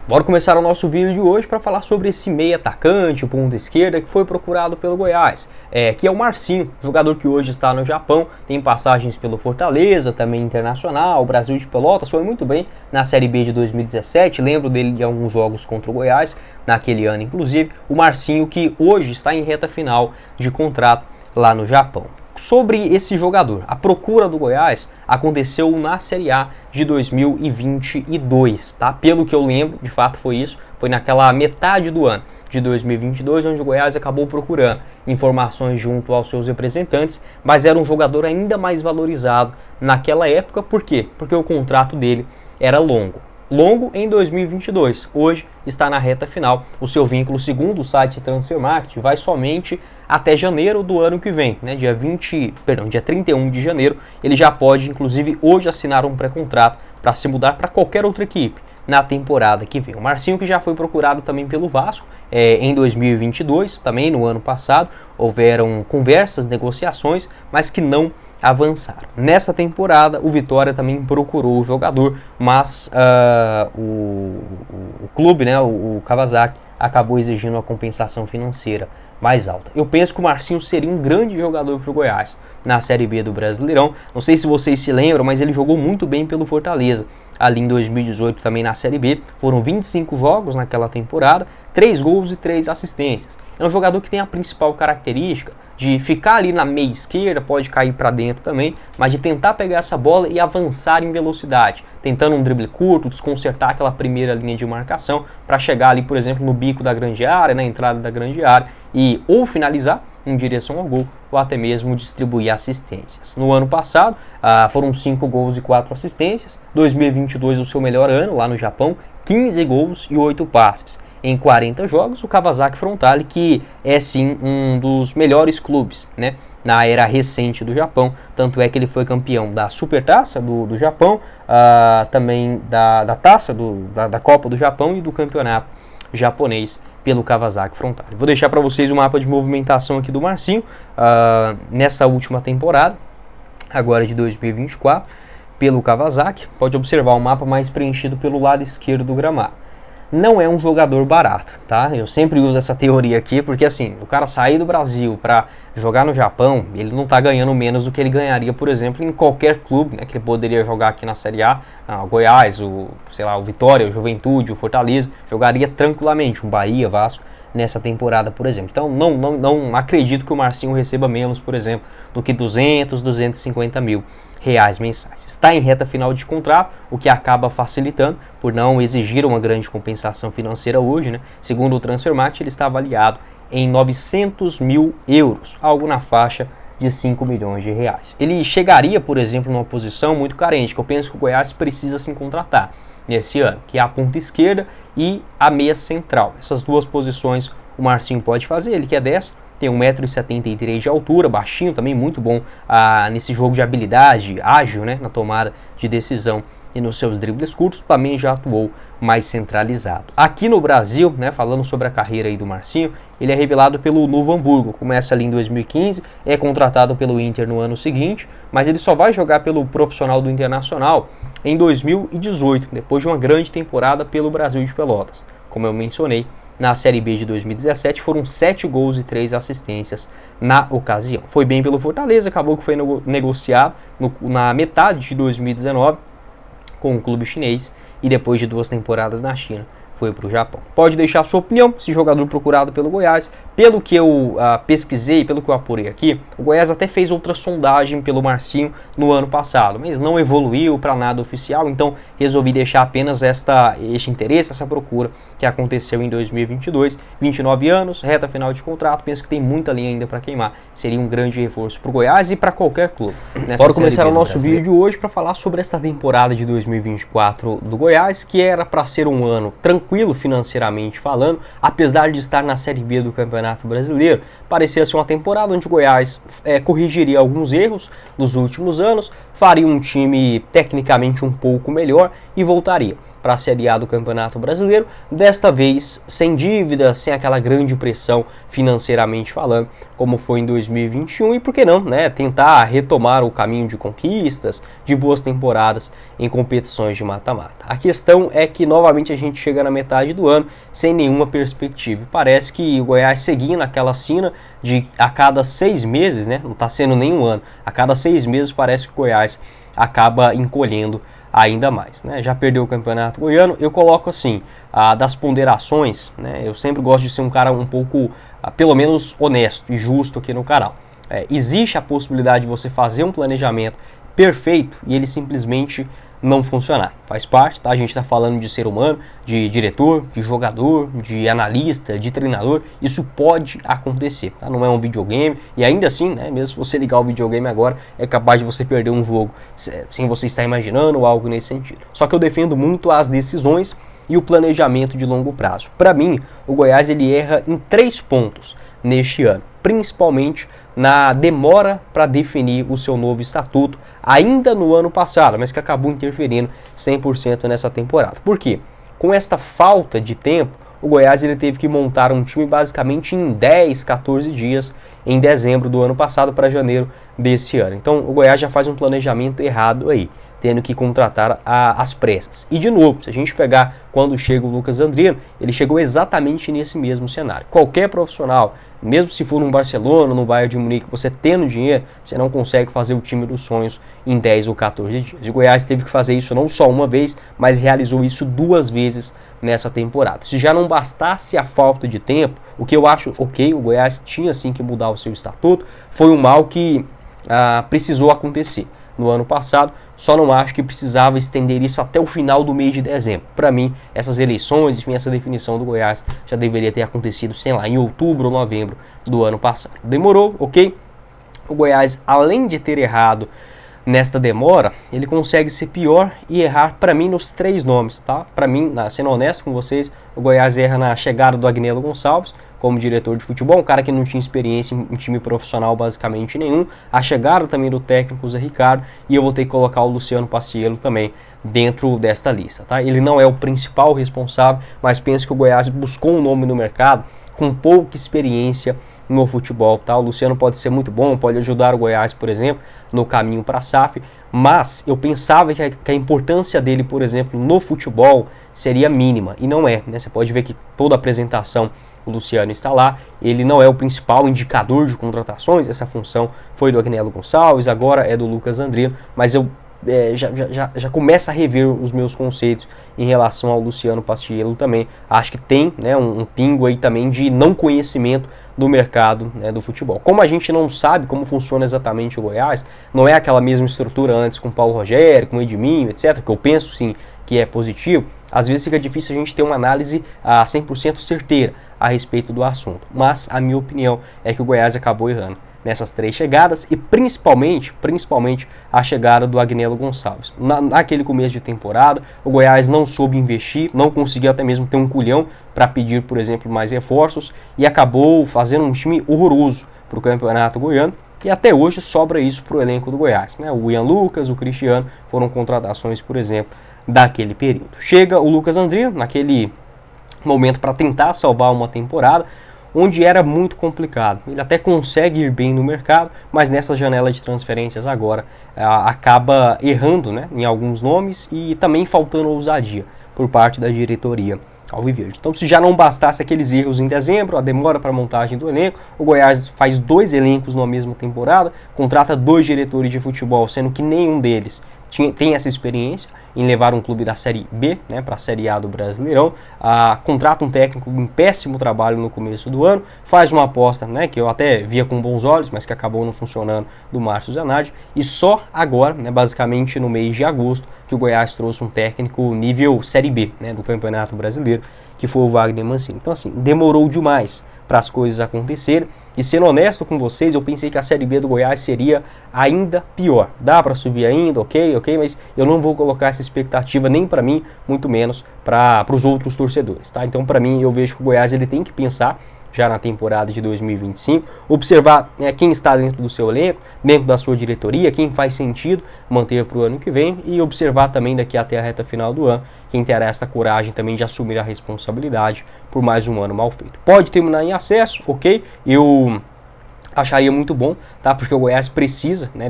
Bora começar o nosso vídeo de hoje para falar sobre esse meia atacante, ponta esquerda, que foi procurado pelo Goiás, que é o Marcinho, jogador que hoje está no Japão, tem passagens pelo Fortaleza, também Internacional, Brasil de Pelotas, foi muito bem na Série B de 2017, lembro dele de alguns jogos contra o Goiás, naquele ano inclusive, o Marcinho que hoje está em reta final de contrato lá no Japão. Sobre esse jogador, a procura do Goiás aconteceu na Série A de 2022, tá? Pelo que eu lembro, de fato foi isso, foi naquela metade do ano de 2022, onde o Goiás acabou procurando informações junto aos seus representantes, mas era um jogador ainda mais valorizado naquela época, por quê? Porque o contrato dele era longo em 2022, hoje está na reta final, o seu vínculo, segundo o site Transfermarkt, vai somente até janeiro do ano que vem, né? dia 31 de janeiro, ele já pode, inclusive, hoje assinar um pré-contrato para se mudar para qualquer outra equipe na temporada que vem. O Marcinho, que já foi procurado também pelo Vasco em 2022, também no ano passado, houveram conversas, negociações, mas que não avançaram. Nessa temporada, o Vitória também procurou o jogador, mas o clube, né, o Kawasaki, acabou exigindo uma compensação financeira mais alta. Eu penso que o Marcinho seria um grande jogador para o Goiás na Série B do Brasileirão. Não sei se vocês se lembram, mas ele jogou muito bem pelo Fortaleza ali em 2018 também na Série B. Foram 25 jogos naquela temporada, 3 gols e 3 assistências. É um jogador que tem a principal característica de ficar ali na meia esquerda, pode cair para dentro também, mas de tentar pegar essa bola e avançar em velocidade, tentando um drible curto, desconcertar aquela primeira linha de marcação para chegar ali, por exemplo, no bico da grande área, na entrada da grande área e ou finalizar em direção ao gol ou até mesmo distribuir assistências. No ano passado foram 5 gols e 4 assistências, 2022 o seu melhor ano lá no Japão, 15 gols e 8 passes. Em 40 jogos, o Kawasaki Frontale, que é sim um dos melhores clubes, né, na era recente do Japão, tanto é que ele foi campeão da Supertaça do Japão, também da Taça da Copa do Japão e do Campeonato Japonês pelo Kawasaki Frontale. Vou deixar para vocês o mapa de movimentação aqui do Marcinho, nessa última temporada, agora de 2024, pelo Kawasaki. Pode observar o mapa mais preenchido pelo lado esquerdo do gramado. Não é um jogador barato, tá? Eu sempre uso essa teoria aqui, porque assim, o cara sair do Brasil para jogar no Japão, ele não tá ganhando menos do que ele ganharia, por exemplo, em qualquer clube, né, que ele poderia jogar aqui na Série A, o Goiás, o Vitória, o Juventude, o Fortaleza, jogaria tranquilamente, um Bahia, Vasco, nessa temporada, por exemplo. Então, não acredito que o Marcinho receba menos, por exemplo, do que 250 mil reais mensais. Está em reta final de contrato, o que acaba facilitando por não exigir uma grande compensação financeira hoje, né? Segundo o Transfermarkt, ele está avaliado em 900 mil euros, algo na faixa de 5 milhões de reais. Ele chegaria, por exemplo, numa posição muito carente, que eu penso que o Goiás precisa se contratar nesse ano, que é a ponta esquerda e a meia central. Essas duas posições o Marcinho pode fazer, ele que é destro, tem 1,73 m de altura, baixinho, também muito bom nesse jogo de habilidade, ágil, né, na tomada de decisão e nos seus dribles curtos, também já atuou mais centralizado. Aqui no Brasil, né, falando sobre a carreira aí do Marcinho, ele é revelado pelo Novo Hamburgo, começa ali em 2015, é contratado pelo Inter no ano seguinte, mas ele só vai jogar pelo profissional do Internacional em 2018, depois de uma grande temporada pelo Brasil de Pelotas. Como eu mencionei, na Série B de 2017 foram 7 gols e 3 assistências na ocasião. Foi bem pelo Fortaleza, acabou que foi negociado na metade de 2019 com o clube chinês e depois de 2 temporadas na China foi para o Japão. Pode deixar a sua opinião, esse jogador procurado pelo Goiás. Pelo que eu pesquisei, pelo que eu apurei aqui, o Goiás até fez outra sondagem pelo Marcinho no ano passado, mas não evoluiu para nada oficial, então resolvi deixar apenas este interesse, essa procura que aconteceu em 2022. 29 anos, reta final de contrato, penso que tem muita linha ainda para queimar. Seria um grande reforço para o Goiás e para qualquer clube. Bora começar o nosso vídeo de hoje para falar sobre esta temporada de 2024 do Goiás, que era para ser um ano tranquilo financeiramente falando, apesar de estar na Série B do Campeonato Brasileiro. Parecia ser uma temporada onde o Goiás corrigiria alguns erros dos últimos anos, faria um time tecnicamente um pouco melhor e voltaria para a Série A do Campeonato Brasileiro, desta vez sem dívidas, sem aquela grande pressão financeiramente falando, como foi em 2021, e por que não, né, tentar retomar o caminho de conquistas, de boas temporadas em competições de mata-mata. A questão é que novamente a gente chega na metade do ano sem nenhuma perspectiva. Parece que o Goiás seguindo naquela sina de a cada 6 meses, né, não está sendo nenhum ano, a cada 6 meses parece que o Goiás acaba encolhendo ainda mais, né? Já perdeu o Campeonato Goiano. Eu coloco assim, das ponderações, né? Eu sempre gosto de ser um cara um pouco, pelo menos honesto e justo aqui no canal. Existe a possibilidade de você fazer um planejamento perfeito e ele simplesmente não funcionar. Faz parte, tá? A gente está falando de ser humano, de diretor, de jogador, de analista, de treinador. Isso pode acontecer, tá? Não é um videogame e ainda assim, né, mesmo se você ligar o videogame agora, é capaz de você perder um jogo sem você estar imaginando ou algo nesse sentido. Só que eu defendo muito as decisões e o planejamento de longo prazo. Para mim, o Goiás ele erra em 3 pontos neste ano, principalmente na demora para definir o seu novo estatuto, ainda no ano passado, mas que acabou interferindo 100% nessa temporada. Por quê? Com esta falta de tempo, o Goiás ele teve que montar um time basicamente em 10, 14 dias em dezembro do ano passado para janeiro desse ano. Então o Goiás já faz um planejamento errado aí, tendo que contratar às pressas. E de novo, se a gente pegar quando chega o Lucas Andriano, ele chegou exatamente nesse mesmo cenário. Qualquer profissional, mesmo se for no Barcelona, no Bayern de Munique, você tendo dinheiro, você não consegue fazer o time dos sonhos em 10 ou 14 dias. E o Goiás teve que fazer isso não só uma vez, mas realizou isso 2 vezes nessa temporada. Se já não bastasse a falta de tempo, o que eu acho ok, o Goiás tinha sim que mudar o seu estatuto, foi um mal que precisou acontecer no ano passado, só não acho que precisava estender isso até o final do mês de dezembro. Para mim, essas eleições, enfim, essa definição do Goiás já deveria ter acontecido, sei lá, em outubro ou novembro do ano passado. Demorou, ok? O Goiás, além de ter errado nesta demora, ele consegue ser pior e errar, para mim, nos 3 nomes, tá? Para mim, sendo honesto com vocês, o Goiás erra na chegada do Agnello Gonçalves como diretor de futebol, um cara que não tinha experiência em time profissional basicamente nenhum, a chegada também do técnico Zé Ricardo, e eu vou ter que colocar o Luciano Paciello também dentro desta lista, tá? Ele não é o principal responsável, mas penso que o Goiás buscou um nome no mercado com pouca experiência no futebol, tá? O Luciano pode ser muito bom, pode ajudar o Goiás, por exemplo, no caminho para a SAF, mas eu pensava que a importância dele, por exemplo, no futebol seria mínima, e não é, né? Você pode ver que toda a apresentação o Luciano está lá, ele não é o principal indicador de contratações, essa função foi do Agnello Gonçalves, agora é do Lucas Andriano, mas eu já começo a rever os meus conceitos em relação ao Luciano Paciello também. Acho que tem, né, um pingo aí também de não conhecimento do mercado, né, do futebol. Como a gente não sabe como funciona exatamente o Goiás, não é aquela mesma estrutura antes com o Paulo Rogério, com o Edminho, etc., que eu penso sim que é positivo, às vezes fica difícil a gente ter uma análise 100% certeira a respeito do assunto. Mas a minha opinião é que o Goiás acabou errando nessas 3 chegadas e principalmente a chegada do Agnello Gonçalves. Naquele começo de temporada, o Goiás não soube investir, não conseguiu até mesmo ter um culhão para pedir, por exemplo, mais reforços e acabou fazendo um time horroroso para o Campeonato Goiano. E até hoje sobra isso para o elenco do Goiás, né? O Ian Lucas, o Cristiano foram contratações, por exemplo, daquele período. Chega o Lucas Andriano naquele momento para tentar salvar uma temporada onde era muito complicado. Ele até consegue ir bem no mercado, mas nessa janela de transferências agora acaba errando, né, em alguns nomes e também faltando ousadia por parte da diretoria alviverde. Então, se já não bastasse aqueles erros em dezembro, a demora para a montagem do elenco, o Goiás faz 2 elencos na mesma temporada, contrata 2 diretores de futebol, sendo que nenhum deles tem essa experiência em levar um clube da Série B, né, para a Série A do Brasileirão, contrata um técnico em péssimo trabalho no começo do ano, faz uma aposta, né, que eu até via com bons olhos, mas que acabou não funcionando, do Márcio Zanardi, e só agora, né, basicamente no mês de agosto, que o Goiás trouxe um técnico nível Série B, né, do Campeonato Brasileiro, que foi o Wagner Mancini. Então assim, demorou demais para as coisas acontecerem. E sendo honesto com vocês, eu pensei que a Série B do Goiás seria ainda pior. Dá para subir ainda, ok, mas eu não vou colocar essa expectativa nem para mim, muito menos para os outros torcedores, tá? Então, para mim, eu vejo que o Goiás ele tem que pensar já na temporada de 2025, observar quem está dentro do seu elenco, dentro da sua diretoria, quem faz sentido manter para o ano que vem e observar também daqui até a reta final do ano quem terá esta coragem também de assumir a responsabilidade por mais um ano mal feito. Pode terminar em acesso, ok? Eu acharia muito bom, tá? Porque o Goiás precisa, né,